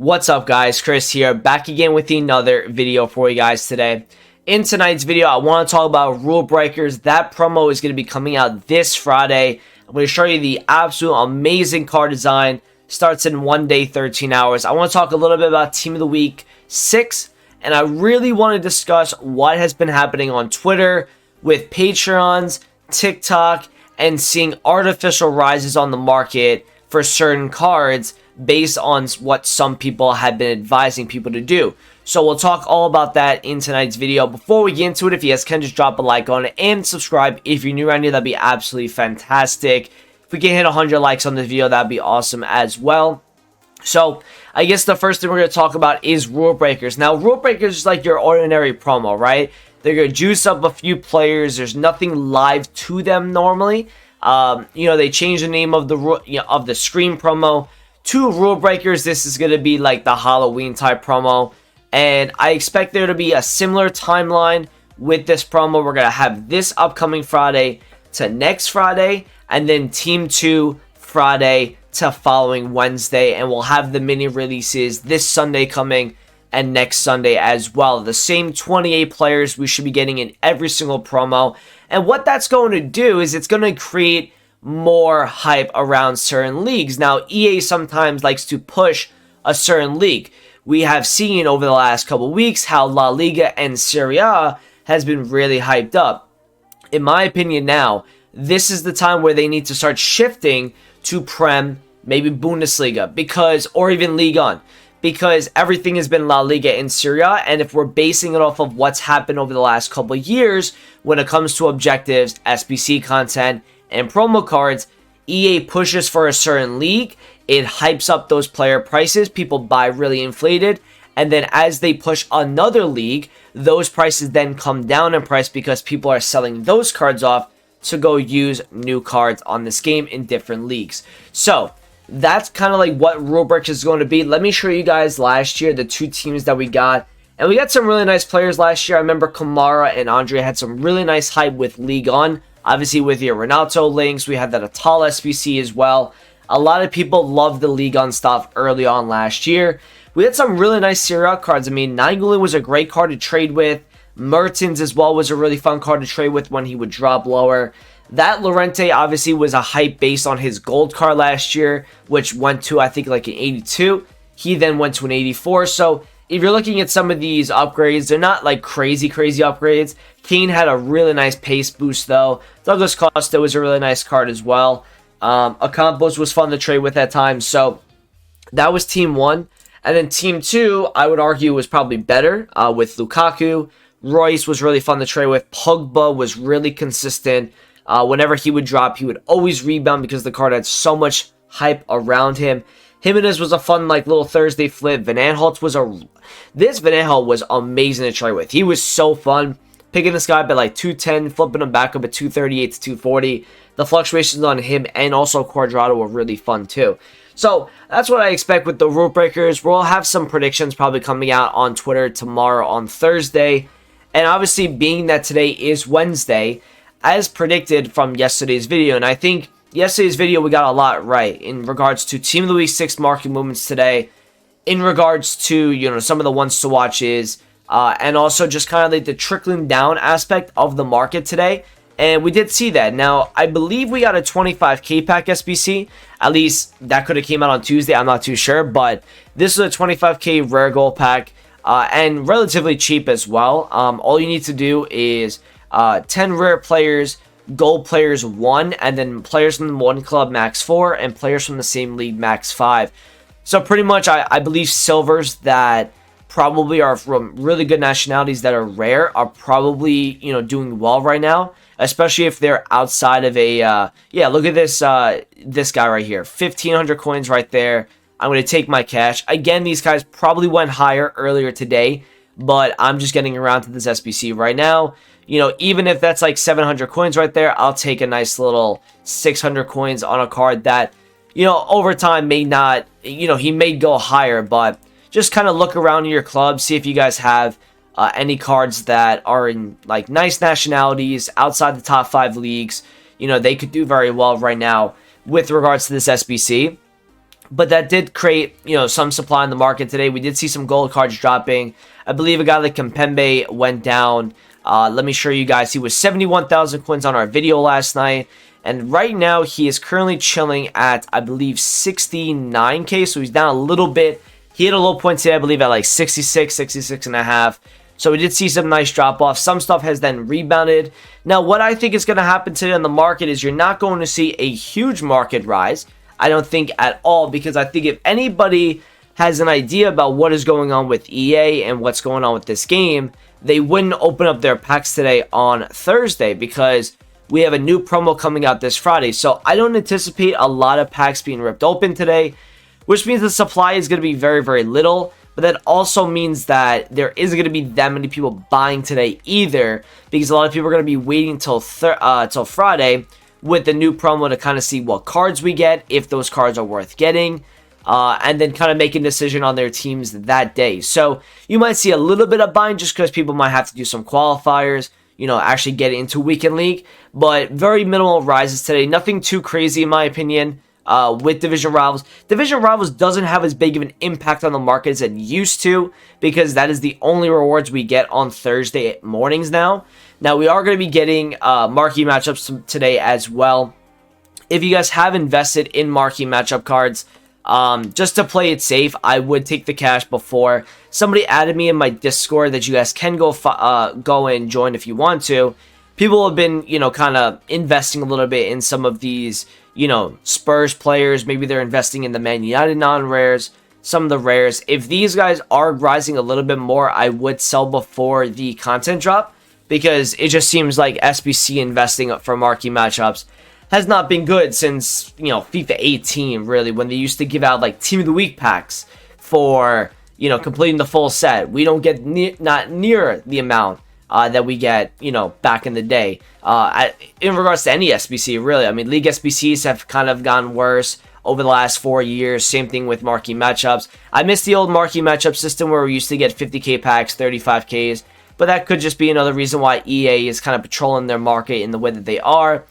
What's up, guys? Chris here, back again with another video for you guys today. In tonight's video, I want to talk about Rulebreakers. That promo is going to be coming out this Friday. I'm going to show you the absolute amazing card design. Starts in 1 day, 13 hours. I want to talk a little bit about Team of the Week 6, and I really want to discuss what has been happening on Twitter with Patreons, TikTok, and seeing artificial rises on the market for certain cards based on what some people have been advising people to do. So we'll talk all about that in tonight's video. Before we get into it, if you guys can just drop a like on it and subscribe if you're new around here, that'd be absolutely fantastic. If we can hit 100 likes on this video, that'd be awesome as well. So I guess the first thing we're going to talk about is Rulebreakers. Now, Rulebreakers is like your ordinary promo, right? They're going to juice up a few players. There's nothing live to them normally. They changed the name of the Scream promo to Rulebreakers. This is going to be like the Halloween type promo, and I expect there to be a similar timeline with this promo. We're going to have this upcoming Friday to next Friday, and then Team 2 Friday to following Wednesday, and we'll have the mini releases this Sunday coming and next Sunday as well. The same 28 players we should be getting in every single promo, and what that's going to do is it's going to create more hype around certain leagues. Now, EA sometimes likes to push a certain league. We have seen over the last couple weeks how La Liga and Serie A has been really hyped up. In my opinion now, this is the time where they need to start shifting to Prem, maybe Bundesliga, or even Ligue 1, because everything has been La Liga and Serie A, and if we're basing it off of what's happened over the last couple of years when it comes to objectives, SBC content, and promo cards, EA pushes for a certain league, it hypes up those player prices, people buy really inflated, and then as they push another league, those prices then come down in price because people are selling those cards off to go use new cards on this game in different leagues. So that's kind of like what Rulebreakers is going to be. Let me show you guys last year the two teams that we got, and we got some really nice players last year. I remember Kamara and Andre had some really nice hype with Ligue 1. Obviously, with your Renato links, we had that Atal SBC as well. A lot of people loved the Ligue 1 stuff early on last year. We had some really nice Serie A cards. I mean, Nainggolan was a great card to trade with. Mertens as well was a really fun card to trade with when he would drop lower. That Llorente obviously was a hype based on his gold card last year, which went to, I think, like an 82. He then went to an 84. So if you're looking at some of these upgrades, they're not like crazy upgrades. Kane had a really nice pace boost though. Douglas Costa was a really nice card as well. Ocampos was fun to trade with at times. So that was Team 1. And then Team 2, I would argue, was probably better with Lukaku. Royce was really fun to trade with. Pogba was really consistent. Whenever he would drop, he would always rebound because the card had so much hype around him. Jimenez was a fun little Thursday flip. Van Aanholt was amazing to trade with. He was so fun. Picking this guy up at 210, flipping him back up at 238 to 240. The fluctuations on him and also Quadrado were really fun too. So that's what I expect with the Rulebreakers. We'll have some predictions probably coming out on Twitter tomorrow on Thursday. And obviously, being that today is Wednesday, as predicted from yesterday's video, and I think yesterday's video we got a lot right in regards to Team of the Week 6 market movements today, in regards to some of the ones to watches, and also just kind of like the trickling down aspect of the market today. And we did see that. Now, I believe we got a 25k pack SBC. At least that could have came out on Tuesday. I'm not too sure. But this is a 25k rare gold pack. And relatively cheap as well. All you need to do is 10 rare players, gold players 1. And then players from one club max 4. And players from the same league max 5. So pretty much I believe silvers that probably are from really good nationalities that are rare are probably doing well right now, especially if they're outside of a look at this this guy right here, 1,500 coins right there. I'm going to take my cash. Again, these guys probably went higher earlier today, but I'm just getting around to this SBC right now. Even if that's like 700 coins right there, I'll take a nice little 600 coins on a card that over time may not, he may go higher, but just kind of look around in your club, see if you guys have any cards that are in nice nationalities outside the top 5 leagues. They could do very well right now with regards to this SBC. but that did create, some supply in the market today. We did see some gold cards dropping. I believe a guy like Kempembe went down. Let me show you guys. He was 71,000 coins on our video last night. And right now, he is currently chilling at, I believe, 69k. So he's down a little bit. He hit a low point today, I believe, at like 66, 66 and a half. So we did see some nice drop-off. Some stuff has then rebounded. Now, what I think is going to happen today on the market is you're not going to see a huge market rise. I don't think at all, because I think if anybody has an idea about what is going on with EA and what's going on with this game, they wouldn't open up their packs today on Thursday, because we have a new promo coming out this Friday. So I don't anticipate a lot of packs being ripped open today, which means the supply is going to be very, very little. But that also means that there isn't going to be that many people buying today either, because a lot of people are going to be waiting till Friday with the new promo to kind of see what cards we get, if those cards are worth getting, and then kind of make a decision on their teams that day. So you might see a little bit of buying just because people might have to do some qualifiers, actually get into Weekend League, but very minimal rises today. Nothing too crazy in my opinion. With Division Rivals. Division Rivals doesn't have as big of an impact on the market as it used to, because that is the only rewards we get on Thursday mornings now. Now, we are going to be getting marquee matchups today as well. If you guys have invested in marquee matchup cards, just to play it safe, I would take the cash before. Somebody added me in my Discord that you guys can go and join if you want to. People have been, kind of investing a little bit in some of these, Spurs players. Maybe they're investing in the Man United non-rares, some of the rares. If these guys are rising a little bit more, I would sell before the content drop, because it just seems like SBC investing for marquee matchups has not been good since, FIFA 18, really, when they used to give out, like, Team of the Week packs for, completing the full set. We don't get not near the amount that we get, back in the day. In regards to any SBC, really. I mean, League SBCs have kind of gotten worse over the last 4 years. Same thing with marquee matchups. I miss the old marquee matchup system where we used to get 50k packs, 35ks. But that could just be another reason why EA is kind of patrolling their market in the way that they are.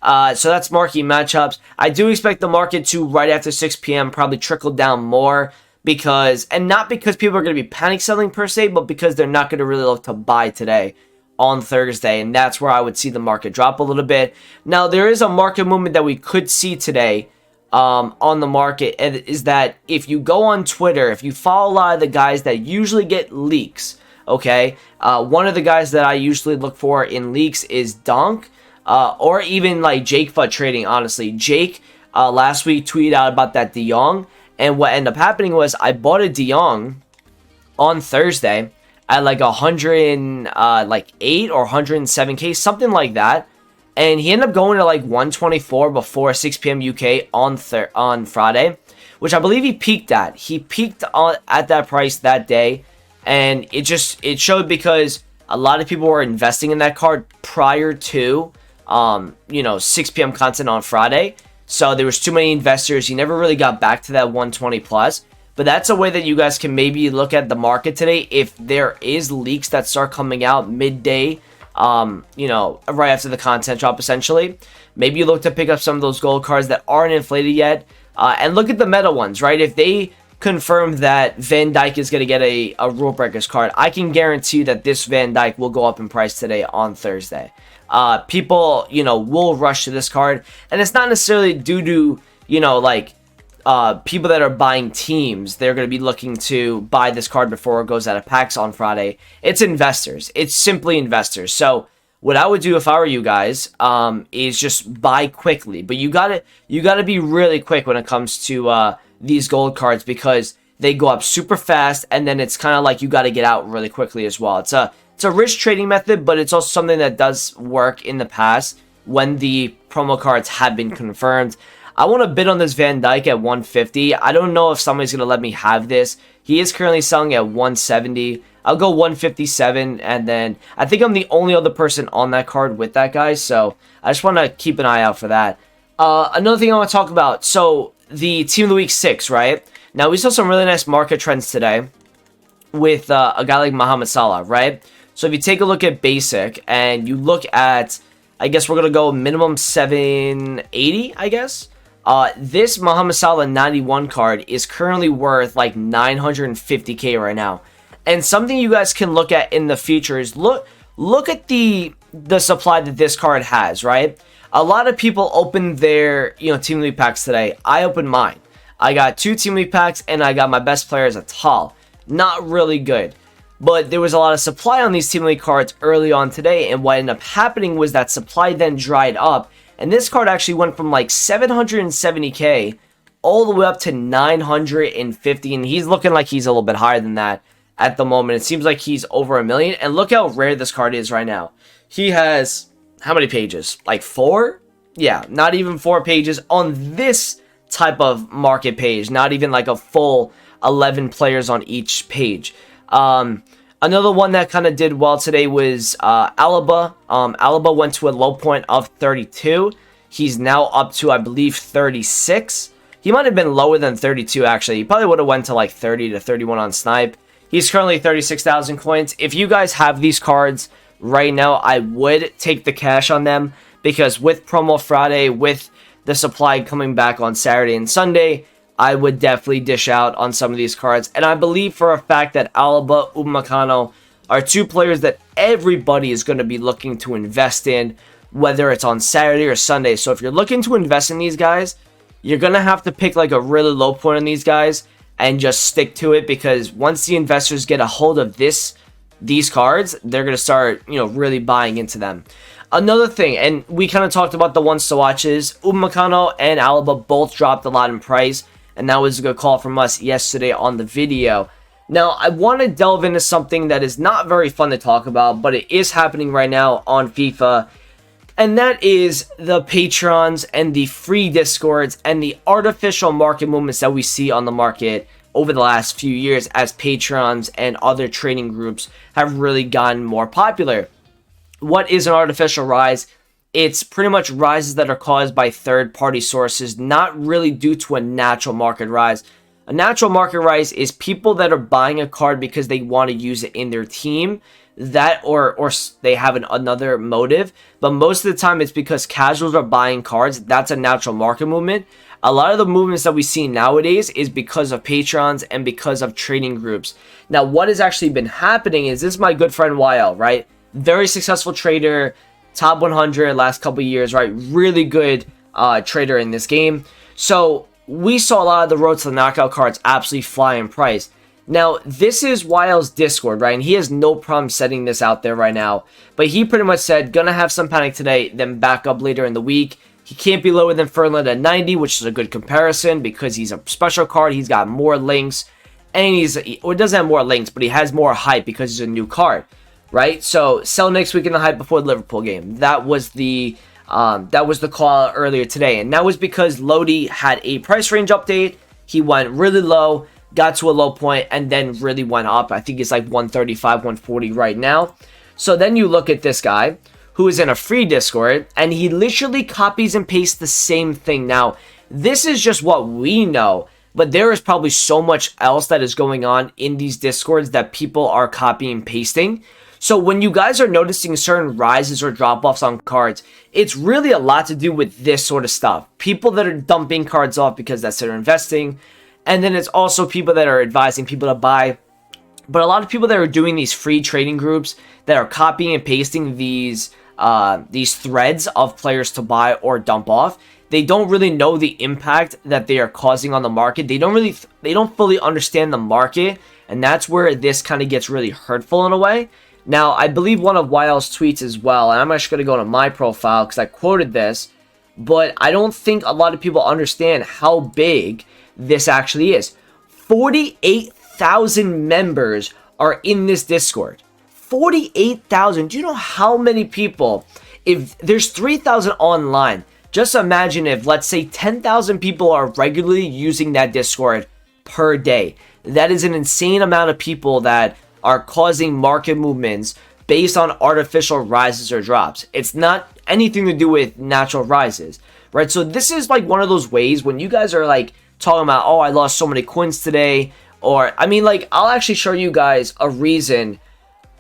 So that's marquee matchups. I do expect the market to, right after 6 p.m., probably trickle down more. And not because people are going to be panic selling per se, but because they're not going to really look to buy today on Thursday. And that's where I would see the market drop a little bit. Now, there is a market movement that we could see today on the market, and is that if you go on Twitter, if you follow a lot of the guys that usually get leaks, okay, one of the guys that I usually look for in leaks is Donk, or even like Jake FUT Trading, honestly. Jake last week tweeted out about that De Jong, and what ended up happening was I bought a De Jong on Thursday at like 108 or 107k, something like that. And he ended up going to like 124 before 6 p.m. UK on Friday, which I believe he peaked at. He peaked at that price that day, and it showed because a lot of people were investing in that card prior to 6 p.m. content on Friday. So there was too many investors. He never really got back to that 120 plus. But that's a way that you guys can maybe look at the market today if there is leaks that start coming out midday, right after the content drop, essentially. Maybe you look to pick up some of those gold cards that aren't inflated yet, and look at the meta ones, right? If they confirm that Van Dijk is going to get a Rulebreakers card, I can guarantee you that this Van Dijk will go up in price today on Thursday. People, will rush to this card, and it's not necessarily due to, people that are buying teams. They're going to be looking to buy this card before it goes out of packs on Friday. It's investors. It's simply investors. So what I would do if I were you guys is just buy quickly. But you gotta be really quick when it comes to these gold cards, because they go up super fast, and then it's kind of like you got to get out really quickly as well. It's a risk trading method, but it's also something that does work in the past when the promo cards have been confirmed. I want to bid on this Van Dijk at 150. I don't know if somebody's going to let me have this. He is currently selling at 170. I'll go 157, and then I think I'm the only other person on that card with that guy, so I just want to keep an eye out for that. Another thing I want to talk about, so the Team of the Week 6, right? Now, we saw some really nice market trends today with a guy like Mohamed Salah, right? So if you take a look at basic and you look at, I guess we're going to go minimum 780, I guess. This Mohamed Salah 91 card is currently worth like 950k right now. And something you guys can look at in the future is look at the supply that this card has, right? A lot of people open their, Team League packs today. I opened mine. I got 2 Team League packs and I got my best player as a Tal. Not really good. But there was a lot of supply on these Team League cards early on today, and what ended up happening was that supply then dried up, and this card actually went from like 770k all the way up to 950, and he's looking like he's a little bit higher than that at the moment. It seems like he's over 1 million, and look how rare this card is right now. He has, how many pages? Like 4? Yeah, not even 4 pages on this type of market page, not even like a full 11 players on each page. Another one that kind of did well today was Alaba. Alaba went to a low point of 32. He's now up to, I believe, 36. He might have been lower than 32, actually. He probably would have went to like 30 to 31 on Snipe. He's currently 36,000 coins. If you guys have these cards right now, I would take the cash on them, because with Promo Friday, with the supply coming back on Saturday and Sunday, I would definitely dish out on some of these cards. And I believe for a fact that Alaba, Upamecano are 2 players that everybody is going to be looking to invest in, whether it's on Saturday or Sunday. So if you're looking to invest in these guys, you're going to have to pick like a really low point on these guys and just stick to it, because once the investors get a hold of these cards, they're going to start, really buying into them. Another thing, and we kind of talked about the ones to watch, is Upamecano and Alaba both dropped a lot in price. And that was a good call from us yesterday on the video. Now, I want to delve into something that is not very fun to talk about, but it is happening right now on FIFA. And that is the Patrons and the free Discords and the artificial market movements that we see on the market over the last few years as Patrons and other trading groups have really gotten more popular. What is an artificial rise? It's pretty much rises that are caused by third-party sources, not really due to a natural market rise. A natural market rise is people that are buying a card because they want to use it in their team, that or they have another motive. But most of the time, it's because casuals are buying cards. That's a natural market movement. A lot of the movements that we see nowadays is because of patrons and because of trading groups. Now, what has actually been happening is, this is my good friend YL, right? Very successful trader. Top 100 last couple years, right? Really good trader in this game. So we saw a lot of the Road to the Knockout cards absolutely fly in price. Now, this is YL's Discord, right? And he has no problem setting this out there right now. But he pretty much said, gonna have some panic today, then back up later in the week. He can't be lower than Furland at 90, which is a good comparison because he's a special card. He's got more links. And it doesn't have more links, but he has more hype because he's a new card. Right, so sell next week in the hype before the Liverpool game. That was the call earlier today, and that was because Lodi had a price range update. He went really low, got to a low point, and then really went up. I think it's like 135, 140 right now. So then you look at this guy who is in a free Discord, and he literally copies and pastes the same thing. Now, this is just what we know, but there is probably so much else that is going on in these Discords that people are copying and pasting. So when you guys are noticing certain rises or drop-offs on cards, it's really a lot to do with this sort of stuff. People that are dumping cards off because that's their investing. And then it's also people that are advising people to buy. But a lot of people that are doing these free trading groups that are copying and pasting these threads of players to buy or dump off, they don't really know the impact that they are causing on the market. They don't fully understand the market. And that's where this kind of gets really hurtful in a way. Now, I believe one of YL's tweets as well, and I'm actually going to go to my profile because I quoted this, but I don't think a lot of people understand how big this actually is. 48,000 members are in this Discord. 48,000. Do you know how many people, if there's 3,000 online, just imagine if, let's say, 10,000 people are regularly using that Discord per day. That is an insane amount of people that are causing market movements based on artificial rises or drops. It's not anything to do with natural rises, right? So this is like one of those ways when you guys are like talking about, oh, I lost so many coins today, or I mean, like, I'll actually show you guys a reason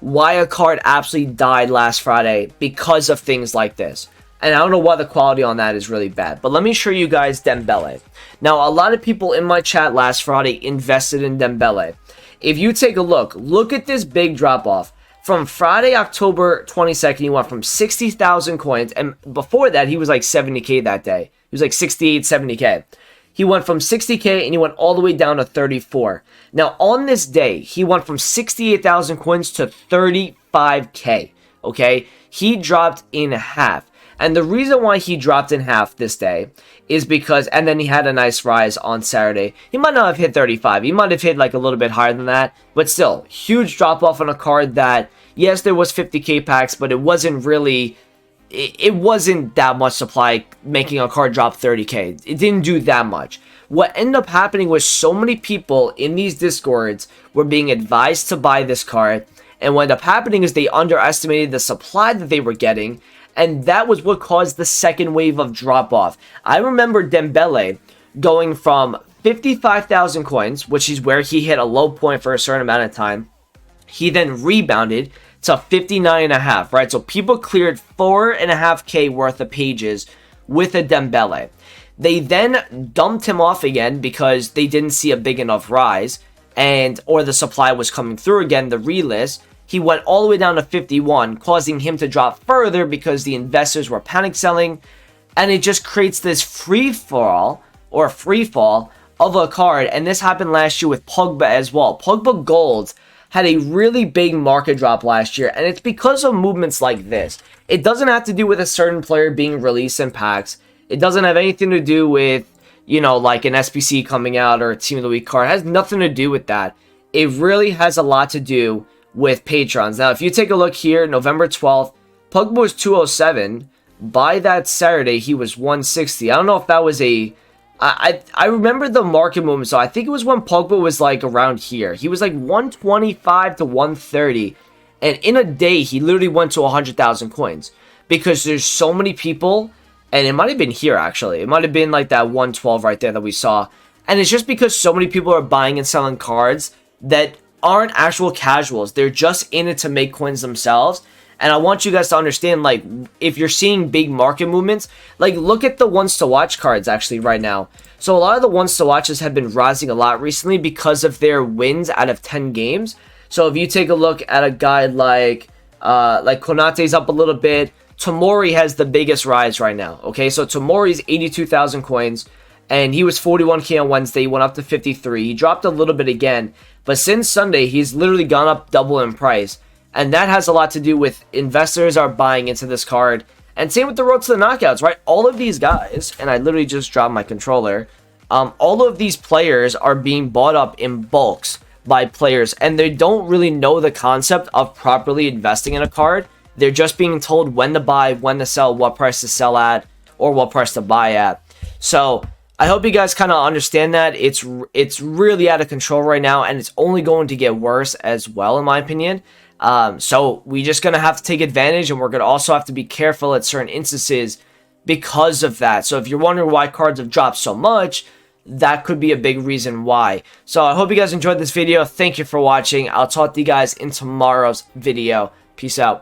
why a card absolutely died last Friday because of things like this. And I don't know why the quality on that is really bad. But let me show you guys Dembele. Now, a lot of people in my chat last Friday invested in Dembele. If you take a look at this big drop off. From Friday, October 22nd, he went from 60,000 coins. And before that, he was like 70K that day. He was like 68, 70K. He went from 60K and he went all the way down to 34. Now, on this day, he went from 68,000 coins to 35K. Okay? He dropped in half. And the reason why he dropped in half this day is because, and then he had a nice rise on Saturday. He might not have hit 35. He might have hit like a little bit higher than that. But still, huge drop off on a card that, yes, there was 50K packs, but it wasn't really, it wasn't that much supply making a card drop 30K. It didn't do that much. What ended up happening was so many people in these Discords were being advised to buy this card. And what ended up happening is they underestimated the supply that they were getting. And that was what caused the second wave of drop-off. I remember Dembele going from 55,000 coins, which is where he hit a low point for a certain amount of time. He then rebounded to 59.5, right? So people cleared 4.5K worth of pages with a Dembele. They then dumped him off again because they didn't see a big enough rise, or the supply was coming through again, the relist. He went all the way down to 51, causing him to drop further because the investors were panic selling. And it just creates this free fall of a card. And this happened last year with Pogba as well. Pogba Gold had a really big market drop last year. And it's because of movements like this. It doesn't have to do with a certain player being released in packs. It doesn't have anything to do with, you know, like an SBC coming out or a Team of the Week card. It has nothing to do with that. It really has a lot to do with patrons. Now, if you take a look here, November 12th, Pogba was 207. By that Saturday, he was 160. I don't know if that was I remember the market movement, so I think it was when Pogba was like around here. He was like 125 to 130. And in a day, he literally went to 100,000 coins. Because there's so many people, and it might have been here actually. It might have been like that 112 right there that we saw. And it's just because so many people are buying and selling cards that aren't actual casuals. They're just in it to make coins themselves. And I want you guys to understand, like, if you're seeing big market movements, like, look at the ones to watch cards actually right now. So a lot of the ones to watches have been rising a lot recently because of their wins out of 10 games. So if you take a look at a guy like Konate's up a little bit. Tomori has the biggest rise right now. Okay, so Tomori's 82,000 coins. And he was 41K on Wednesday. He went up to 53. He dropped a little bit again. But since Sunday, he's literally gone up double in price. And that has a lot to do with investors are buying into this card. And same with the road to the knockouts, right? All of these guys, and I literally just dropped my controller. All of these players are being bought up in bulks by players. And they don't really know the concept of properly investing in a card. They're just being told when to buy, when to sell, what price to sell at, or what price to buy at. So I hope you guys kind of understand that. It's really out of control right now, and it's only going to get worse as well, in my opinion. So we just going to have to take advantage, and we're going to also have to be careful at certain instances because of that. So if you're wondering why cards have dropped so much, that could be a big reason why. So I hope you guys enjoyed this video. Thank you for watching. I'll talk to you guys in tomorrow's video. Peace out.